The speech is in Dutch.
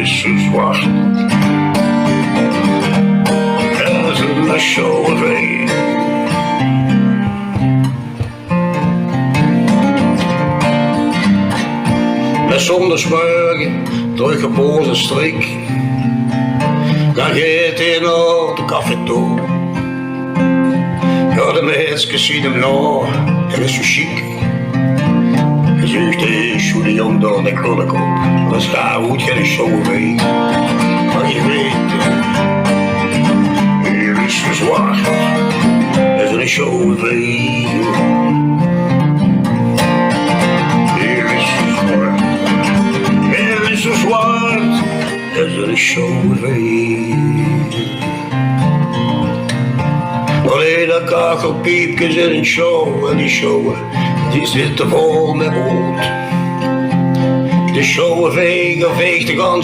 is zo zwart. Er is een showwee. Met zondagsmorgen door geboren strik. Dan gaat hij naar de café toe. Ja, de mensen zien hem nou, hij is zo chic. Hij zegt, hey, Julian, door de krullen op. Dat is daar goed, geen showwee. Maar je weet, hier is zo zwart. Er is een showwee. Zo zwart als een showwee. Alleen dat kakelpiepjes in een show en die show die zitten vol met bloed. De showwee veegt de gans.